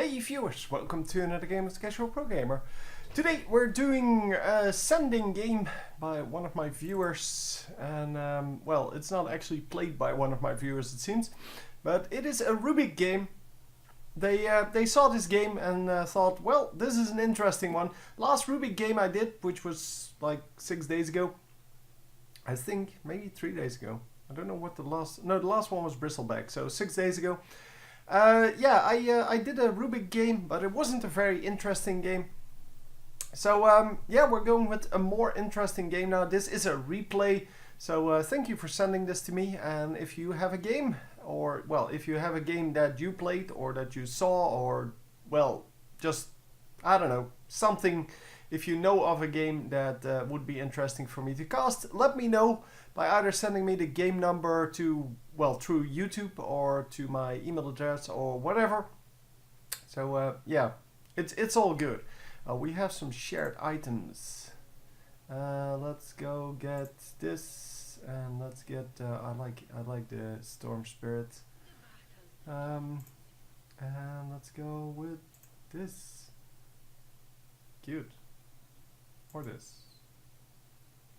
Hey viewers, welcome to another game of the Casual Pro Gamer. Today we're doing a sending game by one of my viewers, and well, it's not actually played by one of my viewers, it seems, but it is a Rubick game. They saw this game and thought, well, this is an interesting one. Last Rubick game I did, which was like 6 days ago, I think maybe 3 days ago. I don't know what the last one was Bristleback, so 6 days ago. I did a Rubick game, but it wasn't a very interesting game. So yeah, we're going with a more interesting game now. This is a replay, so thank you for sending this to me. And if you have a game, or well, if you have a game that you played or that you saw, or well, just I don't know, something, if you know of a game that would be interesting for me to cast, let me know by either sending me the game number to, well, through YouTube or to my email address or whatever. So yeah, it's all good. We have some shared items. Let's go get this, and let's get I like the Storm Spirit. And let's go with this. Cute. Or this.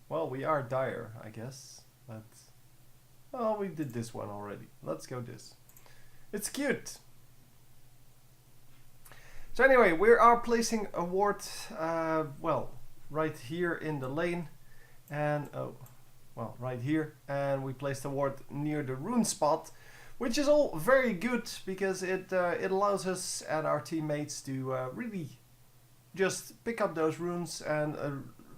Well, we are dire, I guess, but well, we did this one already. Let's go this. It's cute. So anyway, we are placing a ward, well, right here in the lane, and well, right here, and we placed a ward near the rune spot, which is all very good because it allows us and our teammates to really just pick up those runes, and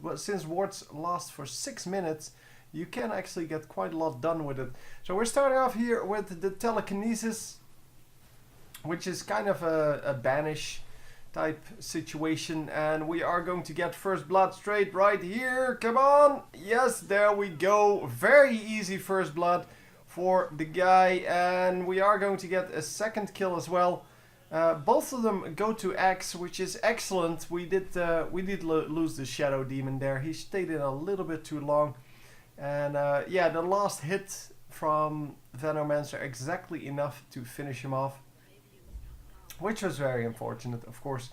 well, since wards last for 6 minutes, you can actually get quite a lot done with it. So we're starting off here with the telekinesis, which is kind of a banish type situation, and we are going to get first blood straight right here. Come on, yes, there we go. Very easy first blood for the guy, and we are going to get a second kill as well. Both of them go to X, which is excellent. We did lose the Shadow Demon there. He stayed in a little bit too long, and yeah, the last hit from Venomancer exactly enough to finish him off, which was very unfortunate, of course.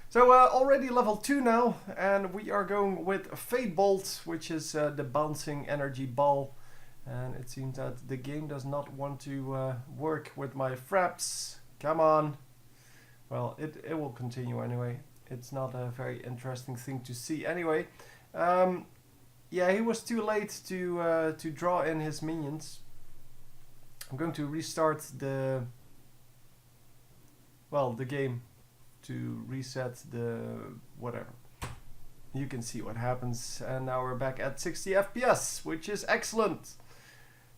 So already level 2 now, and we are going with Fate Bolt, which is the bouncing energy ball. And it seems that the game does not want to work with my fraps. Come on. Well, it will continue anyway. It's not a very interesting thing to see anyway. Yeah, he was too late to draw in his minions. I'm going to restart the game to reset the whatever. You can see what happens, and now we're back at 60 FPS, which is excellent.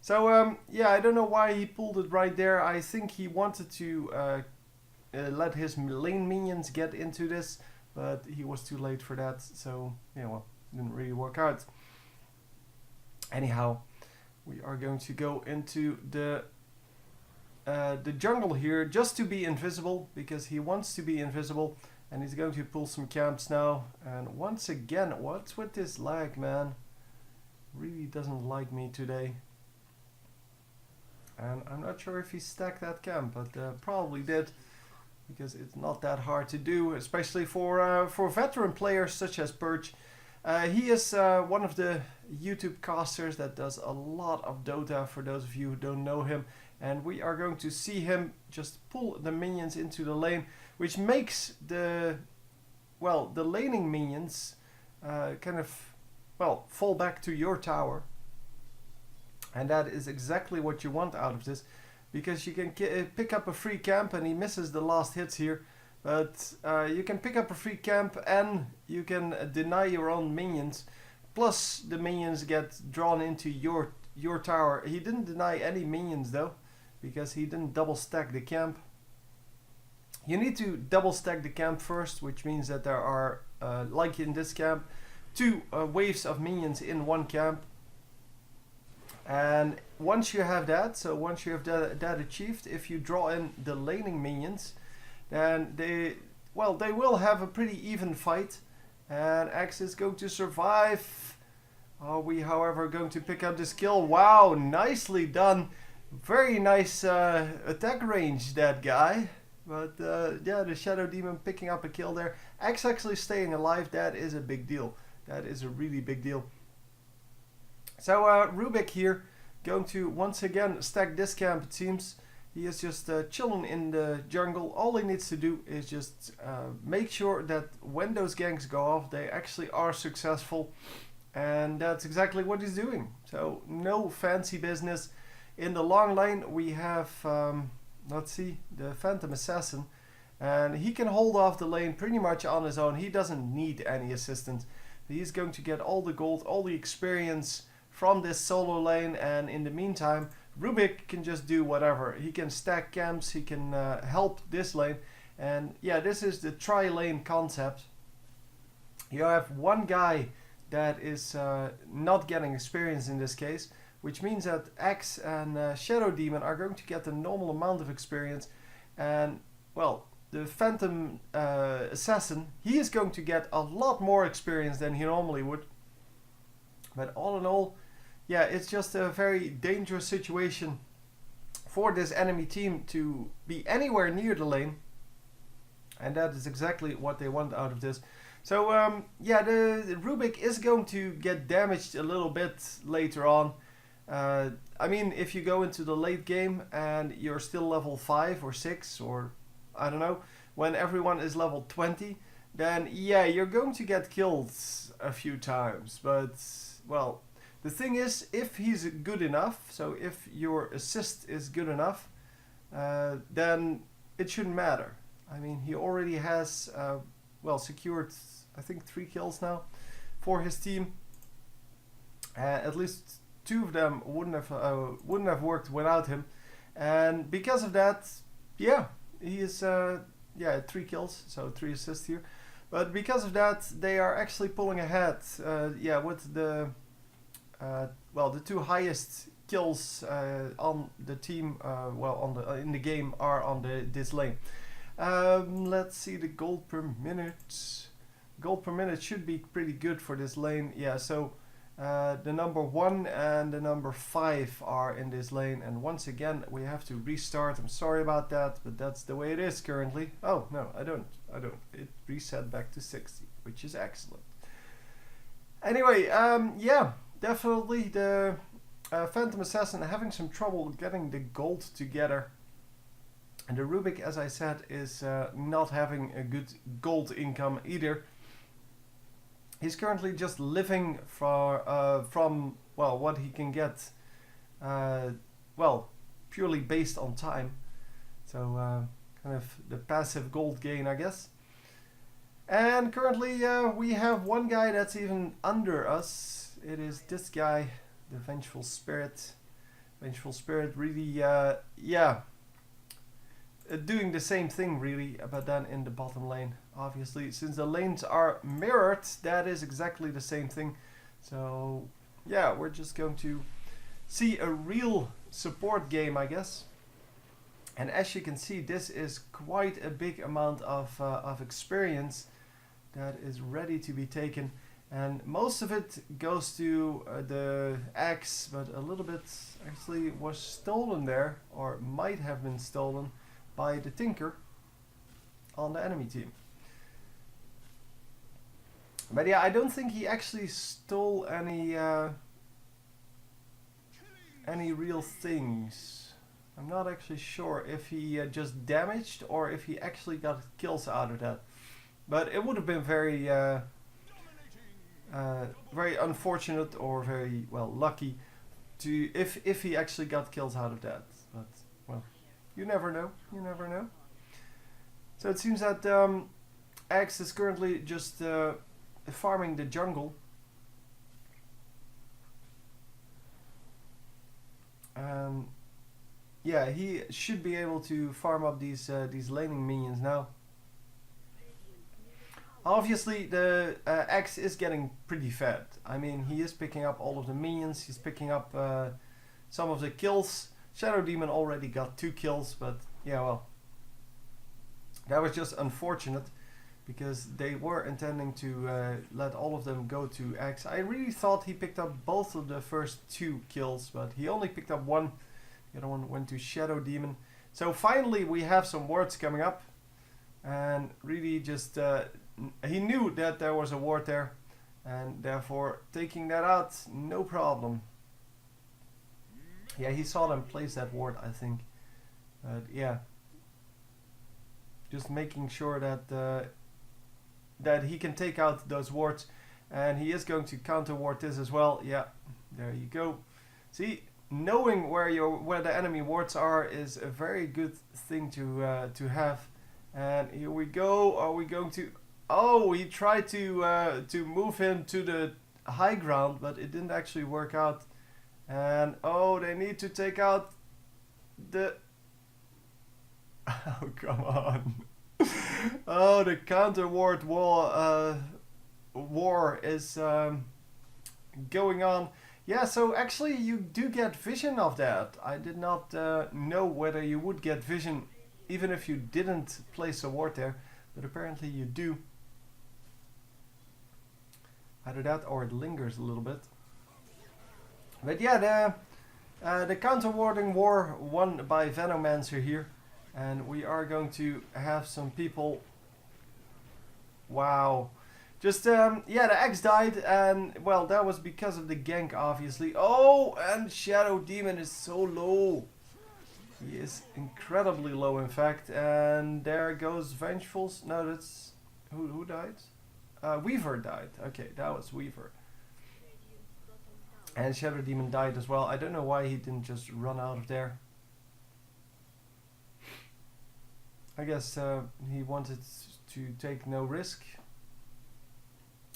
So yeah, I don't know why he pulled it right there. I think he wanted to let his lane minions get into this, but he was too late for that, so yeah, well, didn't really work out. Anyhow, we are going to go into the jungle here just to be invisible, because he wants to be invisible, and he's going to pull some camps now. And once again, what's with this lag, man? Really doesn't like me today. And I'm not sure if he stacked that camp, but probably did, because it's not that hard to do, especially for veteran players such as Purge. He is one of the YouTube casters that does a lot of Dota, for those of you who don't know him. And we are going to see him just pull the minions into the lane, which makes the laning minions kind of, well, fall back to your tower. And that is exactly what you want out of this, because you can pick up a free camp, and he misses the last hits here. But you can pick up a free camp, and you can deny your own minions. Plus the minions get drawn into your tower. He didn't deny any minions though, because he didn't double stack the camp. You need to double stack the camp first, which means that there are, like in this camp, 2 waves of minions in one camp. And once you have that, so once you have that achieved, if you draw in the laning minions, then they will have a pretty even fight, and X is going to survive. Are we, however, going to pick up this kill? Wow, nicely done. Very nice attack range, that guy. But yeah, the Shadow Demon picking up a kill there. X actually staying alive, that is a big deal. That is a really big deal. So Rubick here, going to once again stack this camp, it seems. He is just chilling in the jungle. All he needs to do is just make sure that when those ganks go off, they actually are successful. And that's exactly what he's doing. So no fancy business. In the long lane we have, let's see, the Phantom Assassin. And he can hold off the lane pretty much on his own. He doesn't need any assistance. He's going to get all the gold, all the experience from this solo lane. And in the meantime, Rubick can just do whatever. He can stack camps, he can help this lane. And yeah, this is the tri-lane concept. You have one guy that is not getting experience in this case, which means that X and Shadow Demon are going to get the normal amount of experience. And well, the Phantom Assassin, he is going to get a lot more experience than he normally would. But all in all, yeah, it's just a very dangerous situation for this enemy team to be anywhere near the lane. And that is exactly what they want out of this. So yeah, the Rubick is going to get damaged a little bit later on. I mean, if you go into the late game and you're still level 5 or 6 or I don't know, when everyone is level 20, then yeah, you're going to get killed a few times. But well, the thing is, if he's good enough, so if your assist is good enough, then it shouldn't matter. I mean, he already has well, secured, I think, 3 kills now for his team. At least 2 of them wouldn't have worked without him, and because of that, yeah, he is yeah, 3 kills, so 3 assists here. But because of that, they are actually pulling ahead. Yeah, with the well, the 2 highest kills on the team, well, on the in the game are on this lane. Let's see the gold per minute. Gold per minute should be pretty good for this lane. Yeah, so the number 1 and the number 5 are in this lane. And once again, we have to restart. I'm sorry about that, but that's the way it is currently. Oh, no, I don't. It reset back to 60, which is excellent. Anyway, yeah, definitely the Phantom Assassin having some trouble getting the gold together. And the Rubick, as I said, is not having a good gold income either. He's currently just living from, well, what he can get, well, purely based on time. So kind of the passive gold gain, I guess. And currently we have one guy that's even under us. It is this guy, the Vengeful Spirit. Vengeful Spirit really, yeah, doing the same thing really, but then in the bottom lane. Obviously, since the lanes are mirrored, that is exactly the same thing. So yeah, we're just going to see a real support game, I guess. And as you can see, this is quite a big amount of experience that is ready to be taken. And most of it goes to the axe, but a little bit actually was stolen there, or might have been stolen by the Tinker on the enemy team. But yeah, I don't think he actually stole any real things. I'm not actually sure if he just damaged or if he actually got kills out of that. But it would have been very very unfortunate or very, well, lucky to if he actually got kills out of that. But well, you never know. You never know. So it seems that Axe is currently just farming the jungle. Yeah, he should be able to farm up these laning minions now. Obviously, the Axe is getting pretty fed. I mean, he is picking up all of the minions. He's picking up some of the kills. Shadow Demon already got 2 kills, but yeah, well, that was just unfortunate because they were intending to let all of them go to Axe. I really thought he picked up both of the first 2 kills, but he only picked up 1. The other one went to Shadow Demon. So finally we have some wards coming up, and really just he knew that there was a ward there, and therefore taking that out, no problem. Yeah, he saw them place that ward, I think. But yeah, just making sure that that he can take out those wards, and he is going to counter ward this as well. Yeah, there you go. See, knowing where the enemy wards are is a very good thing to have. And here we go. Are we going to? Oh, he tried to move him to the high ground, but it didn't actually work out. And oh, they need to take out the. Oh, come on. Oh, the counter ward war is going on. Yeah, so actually you do get vision of that. I did not know whether you would get vision even if you didn't place a ward there, but apparently you do. Either that or it lingers a little bit. But yeah, the counter warding war won by Venomancer here. And we are going to have some people. Wow. Just, yeah, the X died, and, well, that was because of the gank, obviously. Oh, and Shadow Demon is so low. He is incredibly low, in fact. And there goes Vengeful's. No, that's... Who died? Weaver died. Okay, that was Weaver. And Shadow Demon died as well. I don't know why he didn't just run out of there. I guess he wanted to take no risk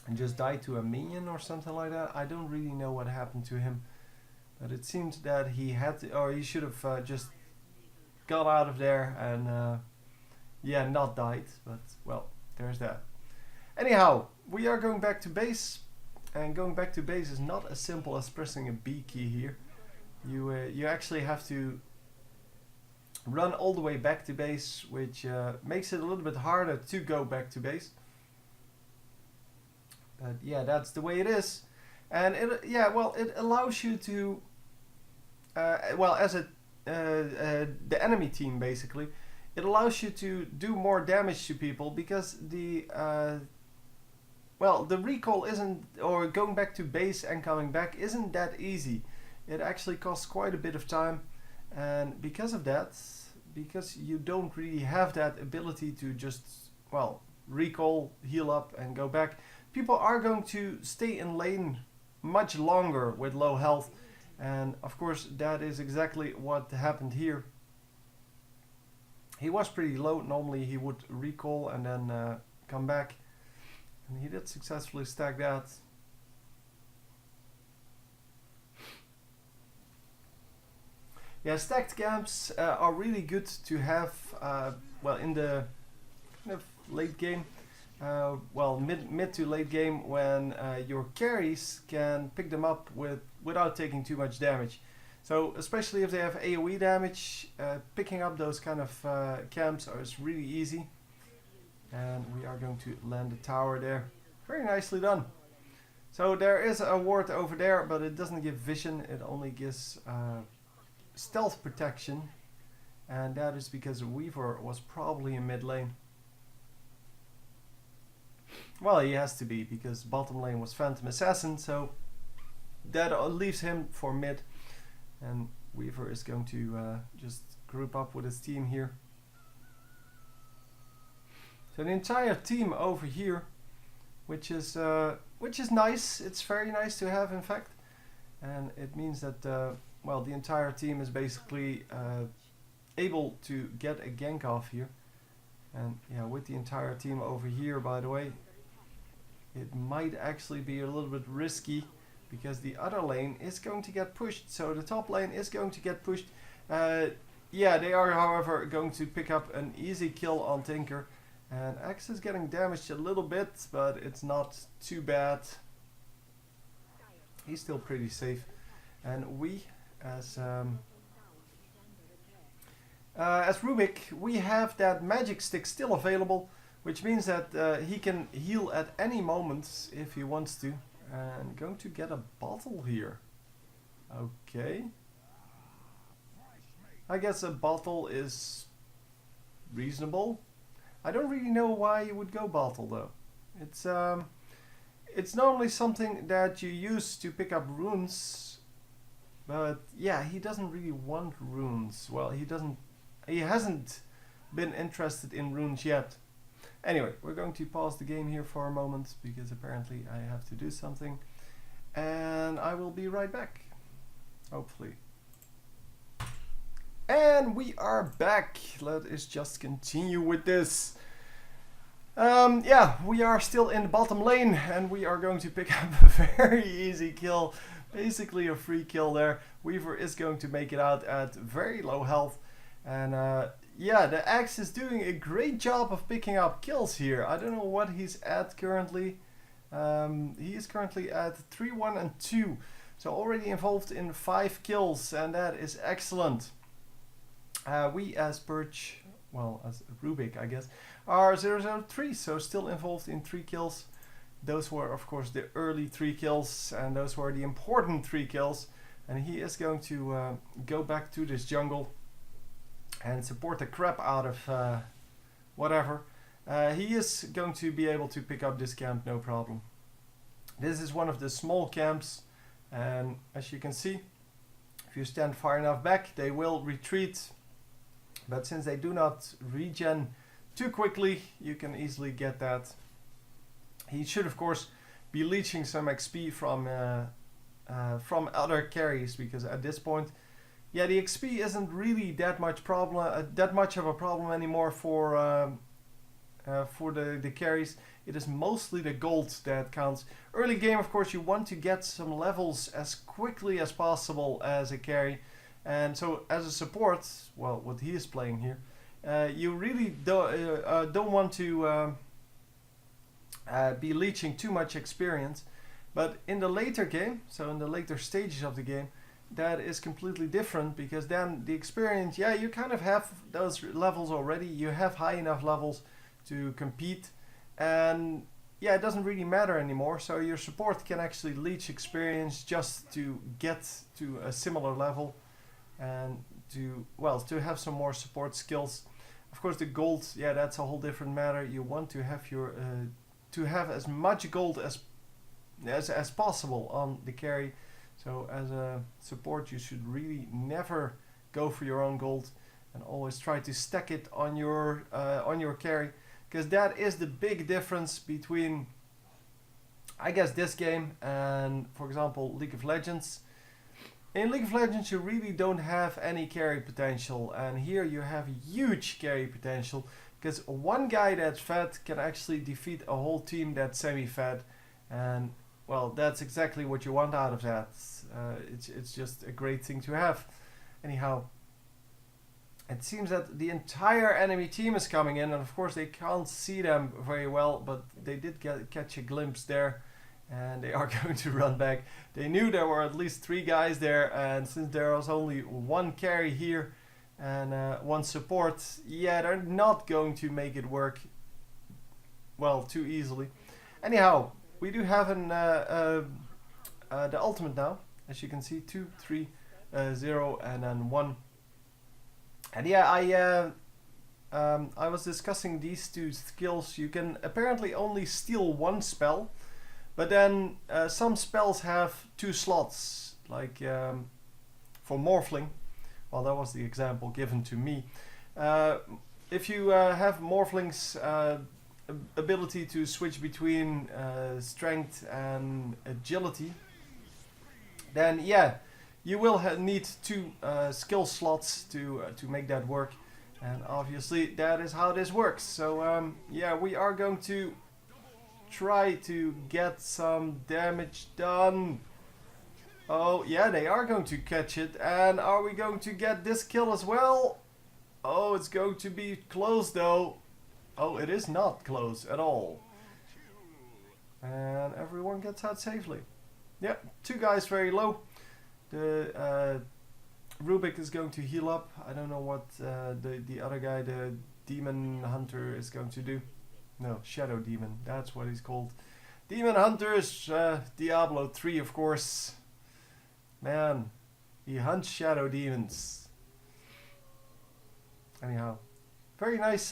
and just die to a minion or something like that. I don't really know what happened to him, but it seems that he had to, or he should have just got out of there and yeah, not died. But well, there's that. Anyhow, we are going back to base, and going back to base is not as simple as pressing a B key here. You actually have to run all the way back to base, which makes it a little bit harder to go back to base. But yeah, that's the way it is. And it, yeah, well, it allows you to, well, as the enemy team basically, it allows you to do more damage to people because the, well, the recall isn't, or going back to base and coming back isn't that easy. It actually costs quite a bit of time. And because of that, because you don't really have that ability to just, well, recall, heal up and go back, people are going to stay in lane much longer with low health. And of course that is exactly what happened here. He was pretty low. Normally he would recall and then come back. And he did successfully stack that. Yeah, stacked camps are really good to have, well, in the kind of late game, well, mid to late game, when your carries can pick them up without taking too much damage. So especially if they have AoE damage, picking up those kind of camps is really easy. And we are going to land the tower there. Very nicely done. So there is a ward over there, but it doesn't give vision. It only gives stealth protection, and that is because Weaver was probably in mid lane. Well, he has to be, because bottom lane was Phantom Assassin, so that leaves him for mid, and Weaver is going to just group up with his team here. So the entire team over here, which is nice. It's very nice to have, in fact, and it means that well, the entire team is basically able to get a gank off here. And yeah, with the entire team over here, by the way, it might actually be a little bit risky because the other lane is going to get pushed. So the top lane is going to get pushed. Yeah, they are, however, going to pick up an easy kill on Tinker. And Axe is getting damaged a little bit, but it's not too bad. He's still pretty safe. And we, as Rubick, we have that magic stick still available, which means that he can heal at any moment if he wants to. And going to get a bottle here. Okay. I guess a bottle is reasonable. I don't really know why you would go bottle though. It's normally something that you use to pick up runes, but yeah, he doesn't really want runes. Well, he hasn't been interested in runes yet. Anyway, we're going to pause the game here for a moment because apparently I have to do something, and I will be right back, hopefully. And we are back. Let us just continue with this. Yeah, we are still in the bottom lane and we are going to pick up a very easy kill. Basically a free kill there. Weaver is going to make it out at very low health. And yeah, the Axe is doing a great job of picking up kills here. I don't know what he's at currently. He is currently at 3, 1 and 2. So already involved in 5 kills and that is excellent. We as Purge, well as Rubick I guess, are 003, so still involved in 3 kills. Those were of course the early 3 kills and those were the important 3 kills. And he is going to go back to this jungle and support the crap out of whatever. He is going to be able to pick up this camp, no problem. This is one of the small camps and as you can see, if you stand far enough back they will retreat. But since they do not regen too quickly, you can easily get that. He should of course be leeching some XP from other carries, because at this point, yeah, the XP isn't really that much of a problem anymore for the carries. It is mostly the gold that counts. Early game, of course, you want to get some levels as quickly as possible as a carry. And so as a support, well, what he is playing here, you really don't want to be leeching too much experience. But in the later game, so in the later stages of the game, that is completely different, because then the experience, yeah, you kind of have those levels already. You have high enough levels to compete, and yeah, it doesn't really matter anymore. So your support can actually leech experience just to get to a similar level. And to have some more support skills. Of course the gold, yeah, that's a whole different matter. You want to have your as much gold as possible on the carry. So as a support you should really never go for your own gold and always try to stack it on your carry, because that is the big difference between, I guess, this game and, for example, League of Legends. In League of Legends you really don't have any carry potential, and here you have huge carry potential, because one guy that's fed can actually defeat a whole team that's semi-fed, and well, that's exactly what you want out of that. It's just a great thing to have. Anyhow, it seems that the entire enemy team is coming in, and of course they can't see them very well, but they did catch a glimpse there. And they are going to run back. They knew there were at least 3 guys there, and since there was only 1 carry here and 1 support, yeah, they're not going to make it work well too easily. Anyhow, we do have the ultimate now, as you can see, 2, 3, 0 and then 1. And yeah, I was discussing these 2 skills. You can apparently only steal 1 spell. But then some spells have 2 slots, like for Morphling. Well, that was the example given to me. If you have Morphling's ability to switch between strength and agility, then yeah, you will need 2 skill slots to make that work. And obviously that is how this works. So yeah, we are going to try to get some damage done. Oh yeah, they are going to catch it. And are we going to get this kill as well? Oh, it's going to be close though. Oh, it is not close at all. And everyone gets out safely. Yep, 2 guys very low. The Rubick is going to heal up. I don't know what the other guy, the Demon Hunter, is going to do. No, Shadow Demon, that's what he's called. Demon Hunters, Diablo 3 of course. Man, he hunts shadow demons. Anyhow, very nice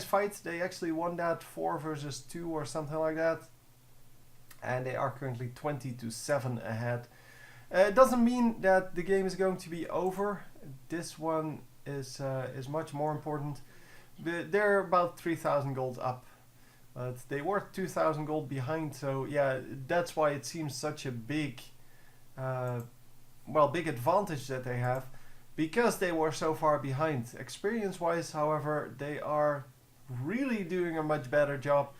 fight. They actually won that 4 versus 2 or something like that, and they are currently 20-7 ahead. It doesn't mean that the game is going to be over. This one is much more important. They're about 3,000 gold up, but they were 2,000 gold behind. So yeah, that's why it seems such a big advantage that they have, because they were so far behind. Experience-wise, however, they are really doing a much better job.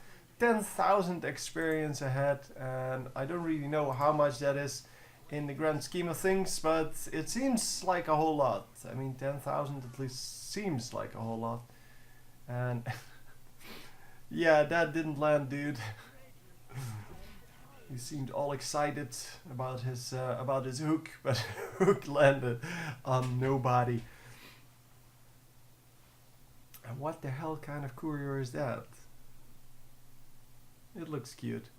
10,000 experience ahead, and I don't really know how much that is in the grand scheme of things, but it seems like a whole lot. I mean, 10,000 at least seems like a whole lot. And yeah, that didn't land, dude. He seemed all excited about his hook, but hook landed on nobody. And what the hell kind of courier is that? It looks cute.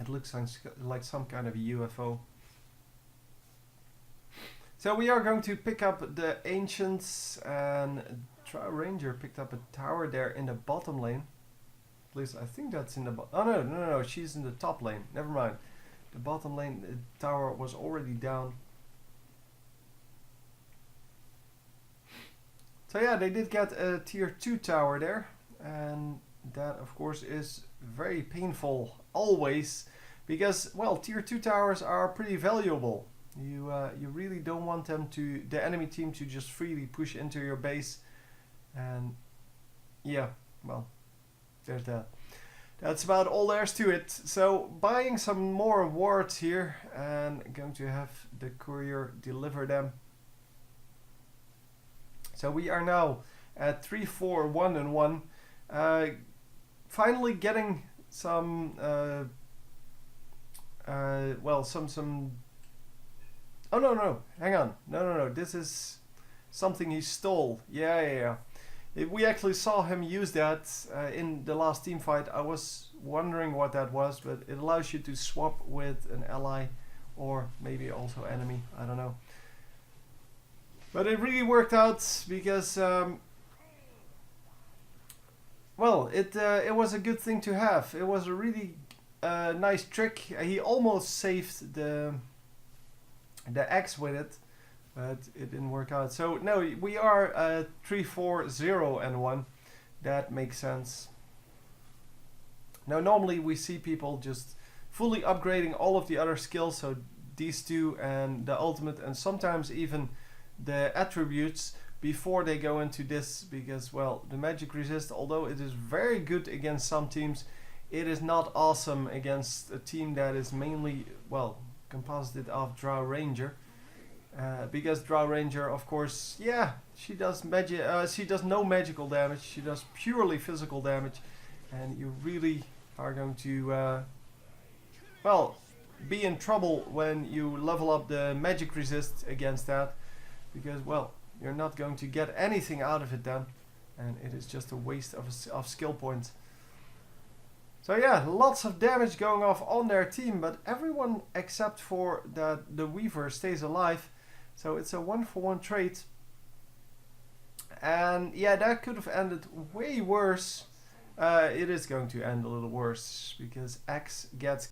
It looks like some kind of a UFO. So we are going to pick up the Ancients, and Drow Ranger picked up a tower there in the bottom lane. At least I think that's in the oh no, she's in the top lane. Never mind. The bottom lane tower was already down. So yeah, they did get a tier 2 tower there, and that of course is very painful always, because well, tier 2 towers are pretty valuable. You really don't want the enemy team to just freely push into your base, and yeah, well, there's that. That's about all there's to it. So buying some more wards here, and going to have the courier deliver them. So we are now at 3, 4, 1 and 1. Finally getting some some oh no, hang on. No, this is something he stole. Yeah. We actually saw him use that in the last team fight. I was wondering what that was, but it allows you to swap with an ally or maybe also enemy. I don't know. But it really worked out because, well, it was a good thing to have. It was a really nice trick. He almost saved the X with it, but it didn't work out. So no, we are 3, 4, 0 and 1. That makes sense. Now normally we see people just fully upgrading all of the other skills, so these two and the ultimate, and sometimes even the attributes before they go into this, because well, the magic resist, although it is very good against some teams, it is not awesome against a team that is mainly, well, composited of Drow Ranger, because Drow Ranger, of course, yeah, she does magic. She does no magical damage. She does purely physical damage, and you really are going to, well, be in trouble when you level up the magic resist against that, because well, you're not going to get anything out of it then, and it is just a waste of skill points. So yeah, lots of damage going off on their team, but everyone except for the Weaver stays alive. So it's a 1-for-1 trade. And yeah, that could have ended way worse. It is going to end a little worse because X gets